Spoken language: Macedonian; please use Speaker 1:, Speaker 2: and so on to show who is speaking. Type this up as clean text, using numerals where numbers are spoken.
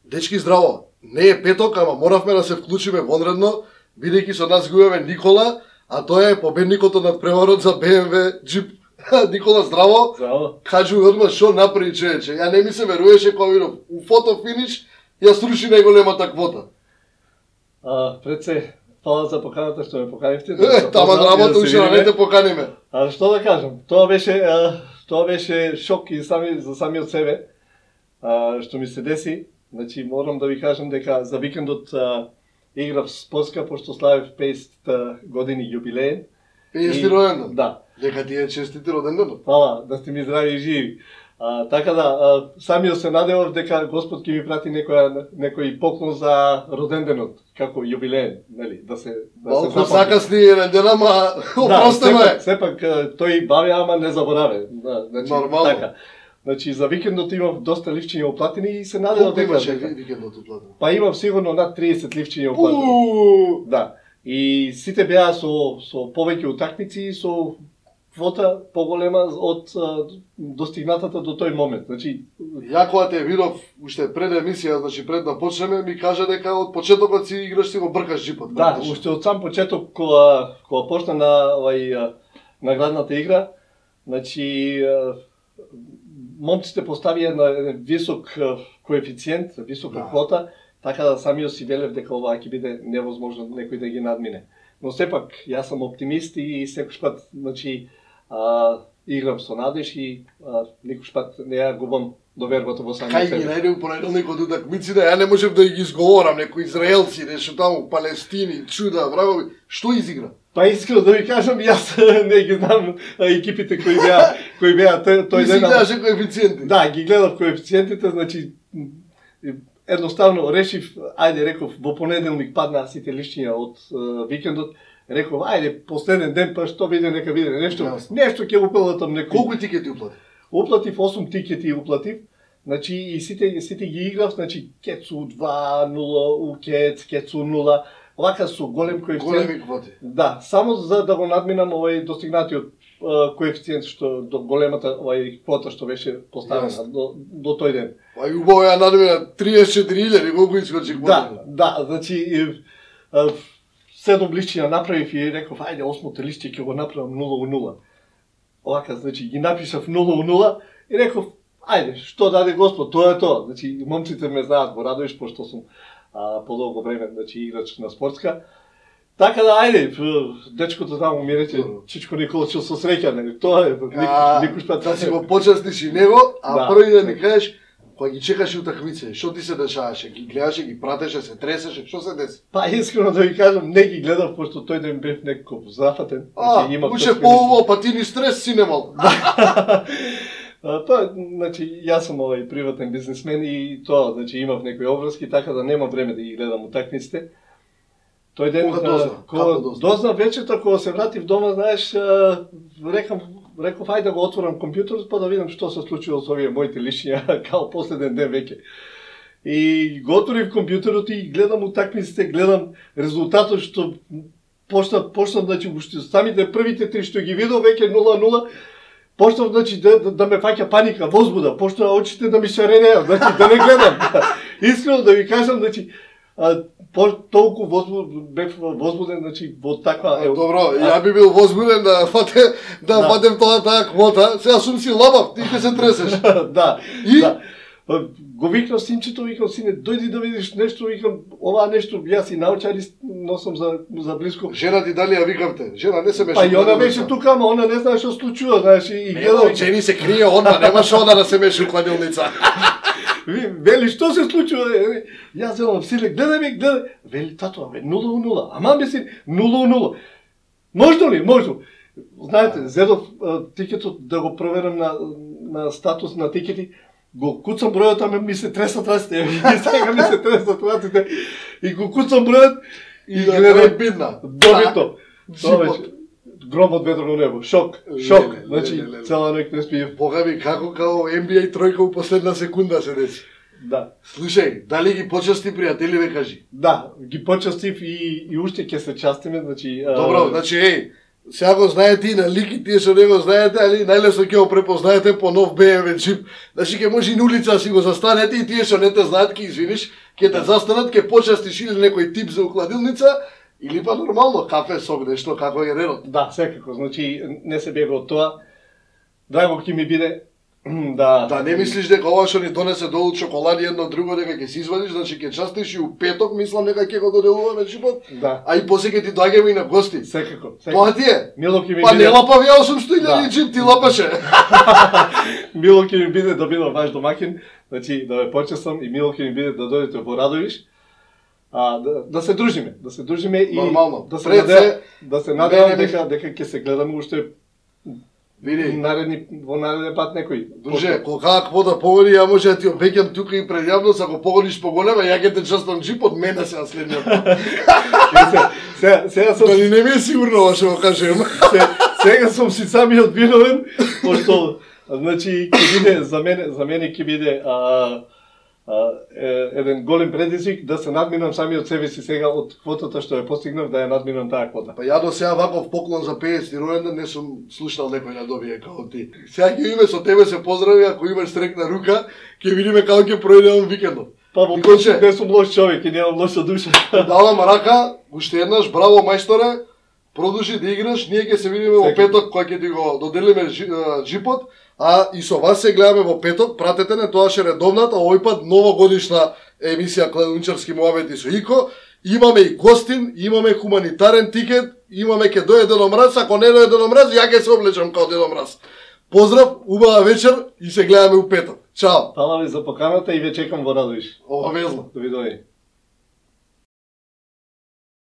Speaker 1: Дечки, здраво. Не е петок, ама моравме да се вклучиме вонредно, бидејќи со нас го имаме Никола, а тој е победникот над преварот за BMW Jeep. Никола, здраво.
Speaker 2: Здраво.
Speaker 1: Кажу одма што направи човече. Ја не ми се веруваше кога видов у фото финиш, ја сруши најголемата квота.
Speaker 2: Пред се, фала за поканата што ме поканивте.
Speaker 1: Тама работа уште не те поканиме.
Speaker 2: А што да кажам? Тоа беше шок и за самиот себе. Што ми се деси. Значи морам да ви кажам дека за викендот играв спортска пошто славев 50 години јубилеен.
Speaker 1: 50 роденден?
Speaker 2: Да.
Speaker 1: Дека ти е честити роденден?
Speaker 2: Фала, да сте ми здрави и живи. Така да, самиот се надевав дека Господ ќе ми прати некој поклон за роденденот, како јубилеен, нели, да се
Speaker 1: Малку закасни роденден, ама опростено е.
Speaker 2: Сепак тој баве, ама не забораве. Значи,
Speaker 1: нормално.
Speaker 2: Така. Значи за викендот имав доста ливчиња уплатени и се надевав
Speaker 1: дека
Speaker 2: дека
Speaker 1: викендот уплатен.
Speaker 2: Па имав сигурно над 30 ливчиња уплатени. Да. И сите беа со повеќе утакмици и со квота поголема од достигнатата до тој момент. Значи
Speaker 1: ја кога те видов уште пред емисија, значи пред да почнеме, ми кажа дека од почетокот си играш си го бркаш джипот.
Speaker 2: Да, уште од сам почеток кога почна на наградната игра, значи момците поставија на висок коефициент, висока квота, така да самиот си велев дека ова ќе биде невозможно некој да ги надмине. Но сепак јас сум оптимист и секој пат, значи, играм со надеж и никош пат не ја губам довербата во самиот себе.
Speaker 1: Кај ги најдем понеделникот утакмиците, ја не можев да ги изговорам, некои израелци, нешто таму, Палестини, чуда, врагови, што изигра?
Speaker 2: Па искрено да ви кажам, јас не ги знам екипите кои беа тој ден.
Speaker 1: Ти си гледаше коефициенти?
Speaker 2: Да, ги гледав коефициентите, значи едноставно решив, ајде реков, во понеделник паднаа сите лишња од викендот, реков, ајде последен ден па што биде нека биде нешто ќе уплатам некој.
Speaker 1: Колку тикети уплатив?
Speaker 2: Уплатив 8 тикети уплатив. Значи и сите ги играв, значи Кецу 2-0, Укец, Кецу 0. Вака со голем коефициент.
Speaker 1: Големи квоти.
Speaker 2: Да, само за да го надминам овој достигнатиот коефициент што до големата квота што беше поставена до тој ден.
Speaker 1: Па и убаво ја надмина 34.000, колку искочи квота.
Speaker 2: Да, значи 7 лишќиња направив и реков ајде 8-то лишće ќе го направам 0-0. Овака, значи ги напишав 0-0 и реков ајде, што даде Господ, тоа е тоа. Значи момците ме знаат во Радовиш пошто сум подолго време, значи играч на спортска. Така да, ајде, дечкото таму ми рече, Чичко Николчо со среќа, нели, тоа е, никош пат.
Speaker 1: Да си го почестиш и него, а први да ми кажеш, кога ги чекаше утакмице, што ти се дешаваше? Ги гледаше, ги пратеше, се тресеше, што се деси?
Speaker 2: Па искрено да ви кажам, не ги гледав, пошто тој ден бев некој зафатен.
Speaker 1: Уште по-убаво, па ти ни стрес си немал.
Speaker 2: Па, значи, јас сум приватен бизнесмен и тоа, значи, имав некои обврски, така да нема време да ги гледам утакмиците. Тој ден, кога дозна вечерта, кога се вратив дома, знаеш, реков, ајде да го отворам компјутерот, па да видам што се случило со овие моите лишња, као последен ден веќе. И го отворив компјутерот и гледам утакмиците, гледам резултатот што почна, значи, уште самите првите три што ги видов, веќе 0-0, почнав, значи, да ме фаќа паника, возбуда, почна очите да ми се ренеа, значи, да не гледам. Искрено да ви кажам, значи, толку бев возбуден, значи, во таква...
Speaker 1: Добро, ја би бил возбуден да фатем таа квота, сега сум си лабав, ти ке се тресеш.
Speaker 2: Да,
Speaker 1: и?
Speaker 2: Да. Го викнав синчето, викам, сине, дојди да видиш нешто, викам, ова нешто, јас и научари носам за близко.
Speaker 1: Жена ти дали ја викавте? Жена не се беше.
Speaker 2: Па и она беше тука, ама она не знае што случува, знаеш, и гледам.
Speaker 1: Жени се крие одма, немаше она да се беше у кладилница.
Speaker 2: Вели, што се случува? Јас земам, силе, гледај. Вели, тато, 0-0. Ама ми си 0-0. Можно ли? Можно. Знаете, зедов тикетот да го проверам на статус на тикети, го куцам бројот, ама ми се тресат раците. Сега ми се тресат раците. И го куцам бројот
Speaker 1: и гледам бидна.
Speaker 2: Добито. Тоа беше гром од ветрено небо. Шок. Значи, цела ноќ не спиев.
Speaker 1: Бога ми, како као NBA тројка у последна секунда се деси.
Speaker 2: Да.
Speaker 1: Слушај, дали ги почасти пријатели, ве кажи?
Speaker 2: Да, ги почастив и уште ќе се частиме, значи...
Speaker 1: Добро, значи, Сега го знаете и на лики, тие што не го знаете, али најлесно ќе го препознаете по нов BMW джип. Значи ќе може и на улица си го застанете и тие што не те знаат ќе извиниш, ќе те застанат, ќе почастиш или некој тип за укладилница, или па нормално кафе, сок, нешто, како е редот.
Speaker 2: Да, секако, значи не се бега од тоа. Драго ќе ми биде да
Speaker 1: не мислиш дека ова што ни донесе долу чоколади едно друго дека ќе се извадиш, значи ќе частиш и у петок мислам дека ќе го доделуваме джипот.
Speaker 2: Да.
Speaker 1: А и после ќе ти доаѓаме и на гости.
Speaker 2: Секако.
Speaker 1: Тоа ти е.
Speaker 2: Мило ќе ми
Speaker 1: па
Speaker 2: биде.
Speaker 1: не лапави 800.000 джип, ти лапаше.
Speaker 2: Мило ќе ми биде да бидам ваш домакин, значи да ве почестам и мило ќе ми биде да дојдете во Радовиш. Да се дружиме и
Speaker 1: нормално.
Speaker 2: Да се надевам дека ќе се гледаме уште
Speaker 1: види
Speaker 2: во нареден пат некој.
Speaker 1: Друже, кога да погоди, ја може да ти обеќам тука и пред јавност, ако погодиш поголема, ја ќе те частам джип од мене се на следниот пат.
Speaker 2: Сега сум...
Speaker 1: Дали не ми е сигурно ова што го кажем.
Speaker 2: Сега сум си самиот виновен, пошто значи ќе биде за мене ќе биде еден голем предизвик да се надминам самиот себе си сега од квотата што ја постигнав, да ја надминам таа квота.
Speaker 1: Па ја до сега ваков поклон за 50 ројендан не сум слушнал некој да добие како ти. Сега ќе име со тебе се поздрави, ако имаш стрекна рука, ќе видиме како ќе пројдеам викендот.
Speaker 2: Па во принцип не сум лош човек и немам лоша душа.
Speaker 1: Давам рака, уште еднаш, браво мајсторе, продолжи да играш, ние ќе се видиме во петок кога ќе ти го доделиме джипот. А и со вас се гледаме во петок, пратете не, тоа ше редовната, овој пат новогодишна емисија Кладунчарски муабети со Ико. Имаме и гостин, имаме хуманитарен тикет, имаме ќе дојде Дедо Мраз, ако не дојде Дедо Мраз, ја ќе се облечам као Дедо Мраз. Поздрав, убава вечер и се гледаме у петок. Чао.
Speaker 2: Фала ви за поканата и ве чекам во Радовиш.
Speaker 1: Обавезно.
Speaker 2: Довидување.